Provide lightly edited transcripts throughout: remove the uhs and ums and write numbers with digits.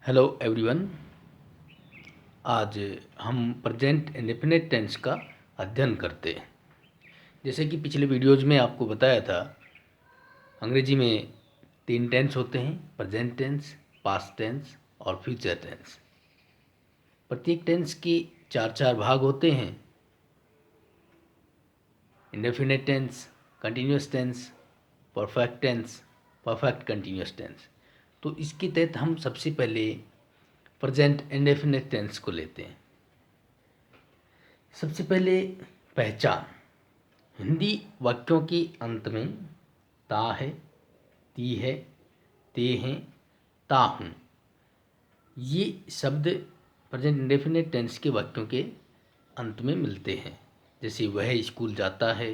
Hello everyone. आज हम present indefinite tense का अध्ययन करते हैं। जैसे कि पिछले वीडियोज़ में आपको बताया था, अंग्रेजी में 3 टेंस होते हैं: प्रेजेंट टेंस, पास्ट टेंस और फ्यूचर टेंस। प्रत्येक टेंस के 4 भाग होते हैं: indefinite tense, continuous tense, perfect tense, perfect continuous tense. तो इसके तहत हम सबसे पहले प्रेजेंट इंडेफिनिट टेंस को लेते हैं। सबसे पहले पहचान। हिंदी वाक्यों के अंत में ता है, ती है, ते हैं, ता हूँ, ये शब्द प्रेजेंट इंडेफिनिट टेंस के वाक्यों के अंत में मिलते हैं। जैसे वह स्कूल जाता है,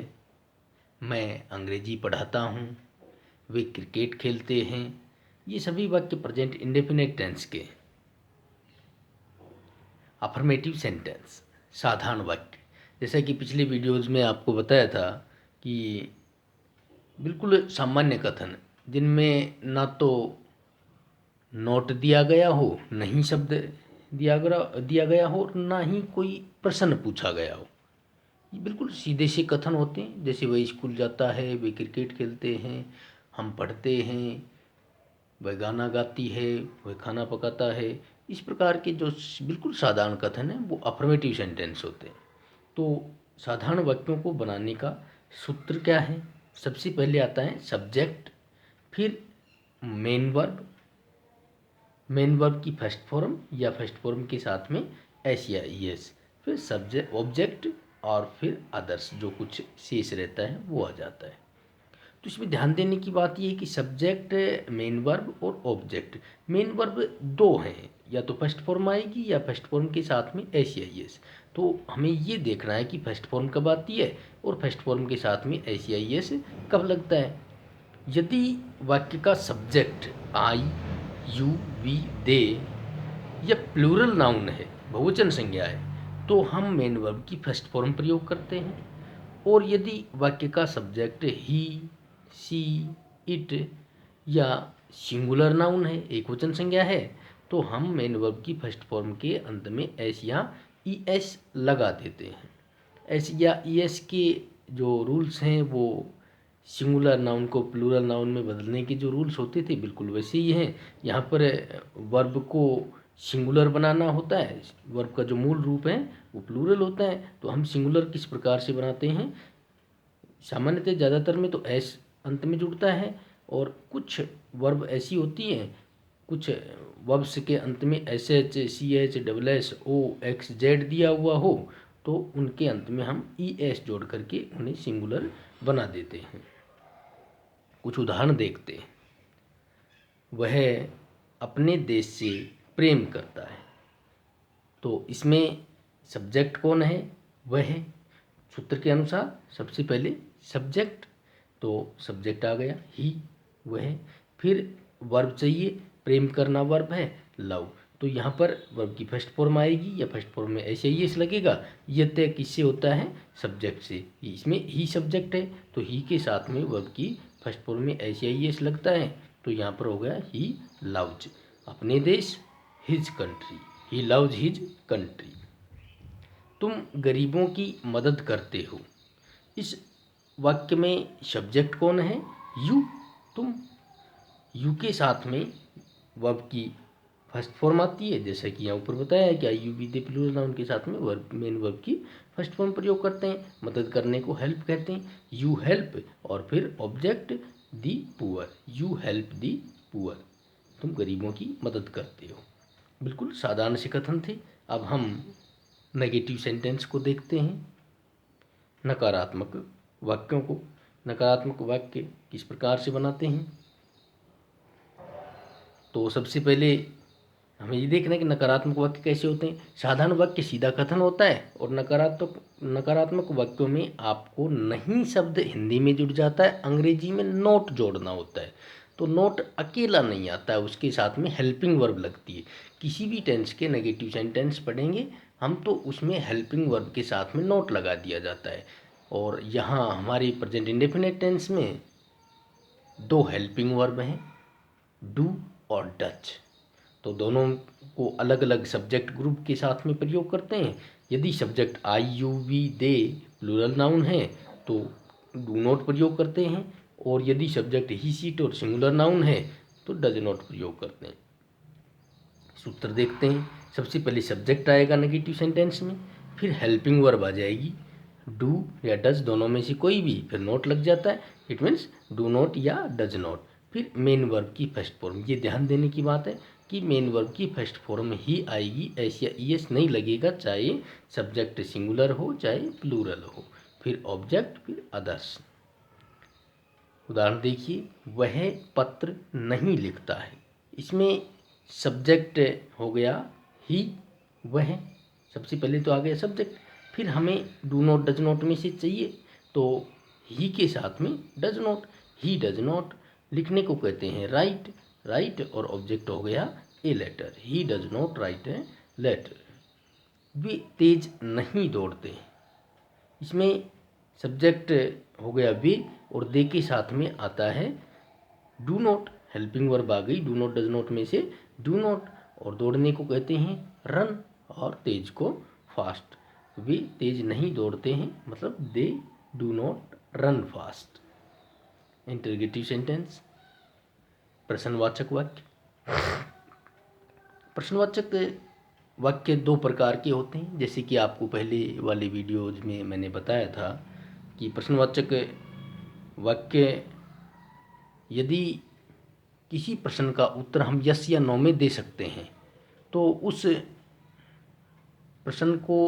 मैं अंग्रेजी पढ़ाता हूँ, वे क्रिकेट खेलते हैं। ये सभी वाक्य प्रेजेंट इंडेफिनिट टेंस के। अफर्मेटिव सेंटेंस, साधारण वाक्य। जैसा कि पिछले वीडियोज़ में आपको बताया था कि बिल्कुल सामान्य कथन जिनमें ना तो नोट दिया गया हो, ना ही शब्द दिया गया हो, ना ही कोई प्रश्न पूछा गया हो। ये बिल्कुल सीधे से कथन होते हैं। जैसे वह स्कूल जाता है, वे क्रिकेट खेलते हैं, हम पढ़ते हैं, वह गाना गाती है, वह खाना पकाता है। इस प्रकार के जो बिल्कुल साधारण कथन हैं वो अफर्मेटिव सेंटेंस होते हैं। तो साधारण वाक्यों को बनाने का सूत्र क्या है? सबसे पहले आता है सब्जेक्ट, फिर मेन वर्ब, मेन वर्ब की फर्स्ट फॉर्म या फर्स्ट फॉर्म के साथ में एस या ईएस, फिर सब्जेक्ट ऑब्जेक्ट और फिर अदर्स, जो कुछ शेष रहता है वो आ जाता है। तो इसमें ध्यान देने की बात यह है कि सब्जेक्ट, मेन वर्ब और ऑब्जेक्ट। मेन वर्ब 2 हैं, या तो फर्स्ट फॉर्म आएगी या फर्स्ट फॉर्म के साथ में एस या ईएस। तो हमें ये देखना है कि फर्स्ट फॉर्म कब आती है और फर्स्ट फॉर्म के साथ में एस या ईएस कब लगता है। यदि वाक्य का सब्जेक्ट आई, यू, वी, दे या प्लूरल नाउन है, बहुवचन संज्ञा है, तो हम मेन वर्ब की फर्स्ट फॉर्म प्रयोग करते हैं। और यदि वाक्य का सब्जेक्ट ही, सी, इट या सिंगुलर नाउन है, एक वचन संज्ञा है, तो हम मेन वर्ब की फर्स्ट फॉर्म के अंत में एस या ई एस लगा देते हैं। एस या ई एस के जो रूल्स हैं वो सिंगुलर नाउन को प्लूरल नाउन में बदलने के जो रूल्स होते थे बिल्कुल वैसे ही हैं। यहाँ पर वर्ब को सिंगुलर बनाना होता है, वर्ब का जो मूल रूप है वो प्लूरल होता है। तो हम सिंगुलर किस प्रकार से बनाते हैं? सामान्यतः ज़्यादातर में तो एस अंत में जुड़ता है, और कुछ वर्ब ऐसी होती हैं, कुछ वर्ब्स के अंत में S H, C H, double S, O, X, Z दिया हुआ हो, तो उनके अंत में हम ई एस जोड़ करके उन्हें सिंगुलर बना देते हैं। कुछ उदाहरण देखते हैं। वह अपने देश से प्रेम करता है, तो इसमें सब्जेक्ट कौन है? वह है। सूत्र के अनुसार सबसे पहले सब्जेक्ट, तो सब्जेक्ट आ गया ही, वह। फिर वर्ब चाहिए, प्रेम करना वर्ब है, लव। तो यहाँ पर वर्ब की फर्स्ट फॉर्म आएगी या फर्स्ट फॉर्म में ऐसे ही एस लगेगा। यह तय किससे होता है? सब्जेक्ट से। इसमें ही सब्जेक्ट है, तो ही के साथ में वर्ब की फर्स्ट फॉर्म में ऐसे ही एस लगता है। तो यहाँ पर हो गया ही लव्स अपने देश, his country, he loves his country. तुम गरीबों की मदद करते हो। इस वाक्य में सब्जेक्ट कौन है? यू, तुम। यू के साथ में वर्ब की फर्स्ट फॉर्म आती है, जैसा कि यहाँ ऊपर बताया है कि I you we they plural noun के साथ में वर्ब, मेन वर्ब की फर्स्ट फॉर्म प्रयोग करते हैं। मदद करने को हेल्प कहते हैं। यू हेल्प, और फिर object the poor, you help the poor, तुम गरीबों की मदद करते हो। बिल्कुल साधारण से कथन थे। अब हम नेगेटिव सेंटेंस को देखते हैं, नकारात्मक वाक्यों को। नकारात्मक वाक्य किस प्रकार से बनाते हैं? तो सबसे पहले हमें ये देखना है कि नकारात्मक वाक्य कैसे होते हैं। साधारण वाक्य सीधा कथन होता है, और नकारात्मक वाक्यों में आपको नहीं शब्द हिंदी में जुड़ जाता है, अंग्रेजी में नोट जोड़ना होता है। तो नोट अकेला नहीं आता है, उसके साथ में हेल्पिंग वर्ब लगती है। किसी भी टेंस के नेगेटिव सेंटेंस पढ़ेंगे हम तो उसमें हेल्पिंग वर्ब के साथ में नोट लगा दिया जाता है। और यहाँ हमारी प्रेजेंट इंडेफिनिट टेंस में 2 हेल्पिंग वर्ब हैं, डू और डच। तो दोनों को अलग अलग सब्जेक्ट ग्रुप के साथ में प्रयोग करते हैं। यदि subject I you we they plural noun है तो डू नॉट प्रयोग करते हैं, और यदि सब्जेक्ट ही शीट और सिंगुलर नाउन है तो डज नॉट प्रयोग करते हैं। सूत्र देखते हैं। सबसे पहले सब्जेक्ट आएगा नेगेटिव सेंटेंस में, फिर हेल्पिंग वर्ब आ जाएगी, डू या डज दोनों में से कोई भी, फिर नॉट लग जाता है, इट मीन्स डू नॉट या डज नॉट। फिर मेन वर्ब की फर्स्ट फॉर्म, ये ध्यान देने की बात है कि मेन वर्ब की फर्स्ट फॉर्म ही आएगी, एस या ईएस नहीं लगेगा, चाहे सब्जेक्ट सिंगुलर हो चाहे प्लूरल हो। फिर ऑब्जेक्ट, फिर अदर्स। उदाहरण देखिए, वह पत्र नहीं लिखता है। इसमें सब्जेक्ट हो गया ही, वह, सबसे पहले तो आ गया सब्जेक्ट। फिर हमें डू नॉट डज नॉट में से चाहिए, तो ही के साथ में does not, he does not. लिखने को कहते हैं राइट, राइट और ऑब्जेक्ट हो गया a letter, he does not write a letter. वे तेज नहीं दौड़ते। इसमें सब्जेक्ट हो गया वे, और दे के साथ में आता है डू नॉट, हेल्पिंग वर्ब आ गई डू नॉट डज नॉट में से डू नॉट। और दौड़ने को कहते हैं रन, और तेज को फास्ट। वे तेज नहीं दौड़ते हैं, मतलब they do not run fast. Interrogative sentence, प्रश्नवाचक वाक्य। प्रश्नवाचक वाक्य दो प्रकार के होते हैं, जैसे कि आपको पहले वाले वीडियोज में मैंने बताया था कि प्रश्नवाचक वाक्य, यदि किसी प्रश्न का उत्तर हम यस या नो में दे सकते हैं तो उस प्रश्न को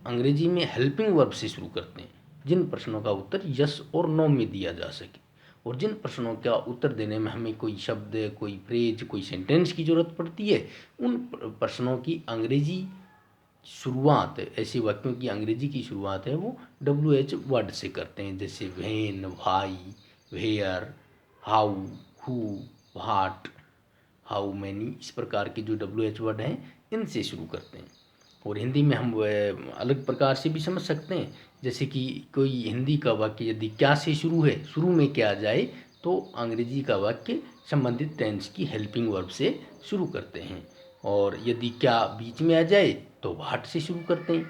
अंग्रेजी में हेल्पिंग वर्ब से शुरू करते हैं। जिन प्रश्नों का उत्तर यस और नो में दिया जा सके, और जिन प्रश्नों का उत्तर देने में हमें कोई शब्द, कोई फ्रेज, कोई सेंटेंस की ज़रूरत पड़ती है, उन प्रश्नों की अंग्रेजी शुरुआत, ऐसे वाक्यों की अंग्रेजी की शुरुआत है वो WH वर्ड से करते हैं, जैसे when, why, where, how, who, what, how many. इस प्रकार के जो WH वर्ड हैं इनसे शुरू करते हैं। और हिंदी में हम अलग प्रकार से भी समझ सकते हैं, जैसे कि कोई हिंदी का वाक्य यदि क्या से शुरू है, शुरू में क्या आ जाए, तो अंग्रेजी का वाक्य संबंधित टेंस की हेल्पिंग वर्ब से शुरू करते हैं। और यदि क्या बीच में आ जाए तो व्हाट से शुरू करते हैं।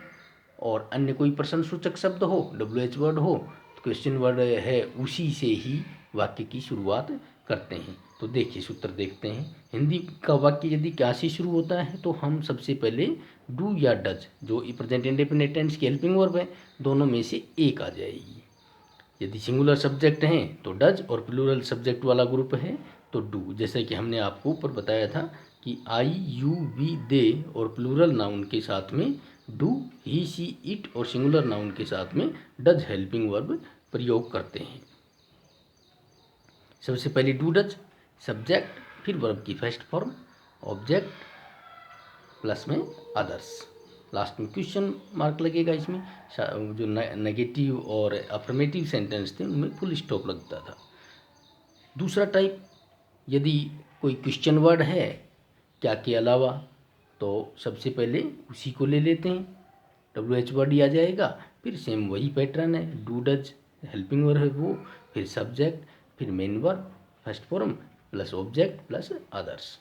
और अन्य कोई प्रश्न सूचक शब्द हो, WH वर्ड हो, तो क्वेश्चन वर्ड है, उसी से ही वाक्य की शुरुआत करते हैं। तो देखिए सूत्र देखते हैं। हिंदी का वाक्य यदि क्या से शुरू होता है तो हम सबसे पहले डू या डज, जो प्रेजेंट इंडेफिनिट टेंस की हेल्पिंग वर्ब है, दोनों में से एक आ जाएगी। यदि सिंगुलर सब्जेक्ट हैं तो डज, और प्लूरल सब्जेक्ट वाला ग्रुप है तो डू। जैसे कि हमने आपको ऊपर बताया था कि आई यू वी दे और प्लूरल नाउन के साथ में डू, ही शी इट और सिंगुलर नाउन के साथ में डज हेल्पिंग वर्ब प्रयोग करते हैं। सबसे पहले डू डज, सब्जेक्ट, फिर वर्ब की फर्स्ट फॉर्म, ऑब्जेक्ट प्लस में अदर्स, लास्ट में क्वेश्चन मार्क लगेगा। इसमें जो नेगेटिव और अफर्मेटिव सेंटेंस थे उनमें फुल स्टॉप लगता था। दूसरा टाइप, यदि कोई क्वेश्चन वर्ड है क्या के अलावा, तो सबसे पहले उसी को ले लेते हैं, WH वर्ड ही आ जाएगा। फिर सेम वही पैटर्न है, डू डज हेल्पिंग वर्ब है वो, फिर सब्जेक्ट, फिर main verb first form plus object plus others.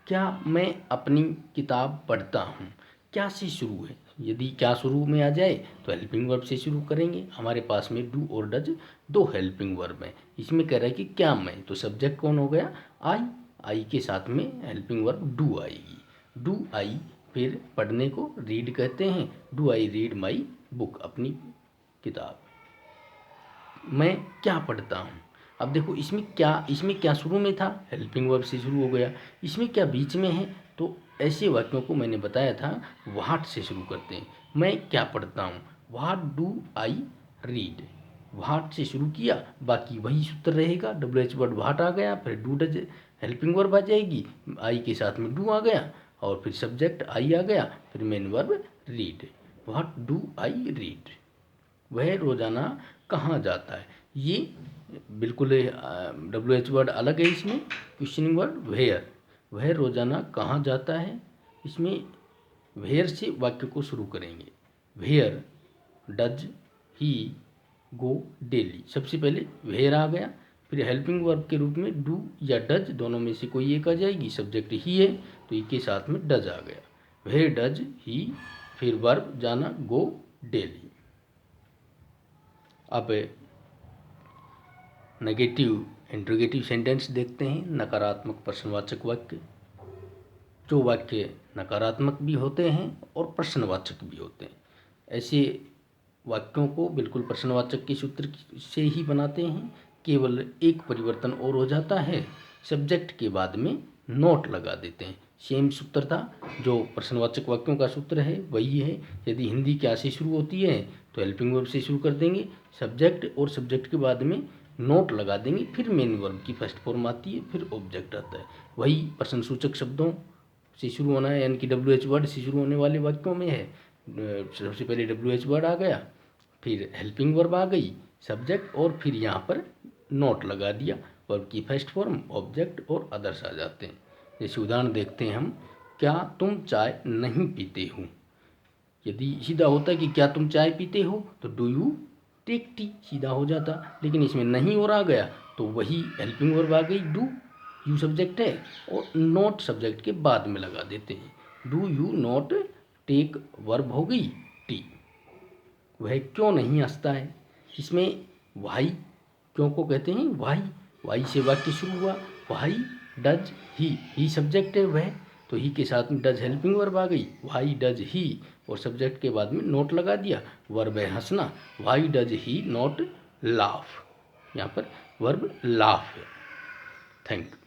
क्या मैं अपनी किताब पढ़ता हूँ, क्या से शुरू है। यदि क्या शुरू में आ जाए तो हेल्पिंग वर्ब से शुरू करेंगे। हमारे पास में डू और डज दो हेल्पिंग वर्ब हैं। इसमें कह रहा है कि क्या मैं, तो सब्जेक्ट कौन हो गया, आई, आई के साथ में हेल्पिंग वर्ब डू आएगी, डू आई। फिर पढ़ने को रीड कहते हैं, do I read my book, अपनी किताब। मैं क्या पढ़ता हूँ, अब देखो इसमें क्या शुरू में था, हेल्पिंग वर्ब से शुरू हो गया। इसमें क्या बीच में है, तो ऐसे वाक्यों को मैंने बताया था व्हाट से शुरू करते हैं। मैं क्या पढ़ता हूँ, what do I read, what से शुरू किया, बाकी वही सूत्र रहेगा, WH वर्ड व्हाट आ गया, फिर डू डज हेल्पिंग वर्ब आ जाएगी, आई के साथ में डू आ गया, और फिर सब्जेक्ट आई आ गया, फिर main verb read, what do I read. वह रोज़ाना कहाँ जाता है, ये बिल्कुल WH वर्ड अलग है। इसमें क्वेश्चनिंग वर्ड वेयर, वह रोज़ाना कहाँ जाता है, इसमें वेयर से वाक्य को शुरू करेंगे। Where does he go daily, सबसे पहले वेयर आ गया, फिर हेल्पिंग वर्ब के रूप में डू या डज दोनों में से कोई एक आ जाएगी। सब्जेक्ट ही है तो ही के साथ में डज आ गया। वेयर डज ही, फिर वर्ब जाना गो डेली। अब नेगेटिव इंट्रोगेटिव सेंटेंस देखते हैं, नकारात्मक प्रश्नवाचक वाक्य। जो वाक्य नकारात्मक भी होते हैं और प्रश्नवाचक भी होते हैं, ऐसे वाक्यों को बिल्कुल प्रश्नवाचक के सूत्र से ही बनाते हैं। केवल एक परिवर्तन और हो जाता है, सब्जेक्ट के बाद में नोट लगा देते हैं। सेम सूत्र था जो प्रश्नवाचक वाक्यों का सूत्र है वही है। यदि हिंदी क्या से शुरू होती है तो हेल्पिंग वर्ब से शुरू कर देंगे, सब्जेक्ट और सब्जेक्ट के बाद में नोट लगा देंगे, फिर मेन वर्ब की फर्स्ट फॉर्म आती है, फिर ऑब्जेक्ट आता है। वही प्रश्नसूचक शब्दों से शुरू होना है, यानी कि WH वर्ड से शुरू होने वाले वाक्यों में है। सबसे पहले WH वर्ड आ गया, फिर हेल्पिंग वर्ब आ गई, सब्जेक्ट, और फिर यहाँ पर नोट लगा दिया। वर्ब की फर्स्ट फॉर्म, ऑब्जेक्ट और अदर्स आ जाते हैं। जैसे उदाहरण देखते हैं हम, क्या तुम चाय नहीं पीते हो। यदि सीधा होता कि क्या तुम चाय पीते हो तो डू यू टेक टी, सीधा हो जाता। लेकिन इसमें नहीं और आ गया तो वही हेल्पिंग वर्ब आ गई, डू। यू सब्जेक्ट है और नॉट सब्जेक्ट के बाद में लगा देते हैं। Do you not take verb हो गई टी। वह क्यों नहीं हंसता है, इसमें वाई, क्यों को कहते हैं वाई। वाई से वाक्य शुरू हुआ, वाई डज ही सब्जेक्ट है वह, तो ही के साथ में डज हेल्पिंग वर्ब आ गई, वाई डज ही, और सब्जेक्ट के बाद में नोट लगा दिया, वर्ब है हंसना, why does he not laugh. यहाँ पर वर्ब लाफ है। Thank you.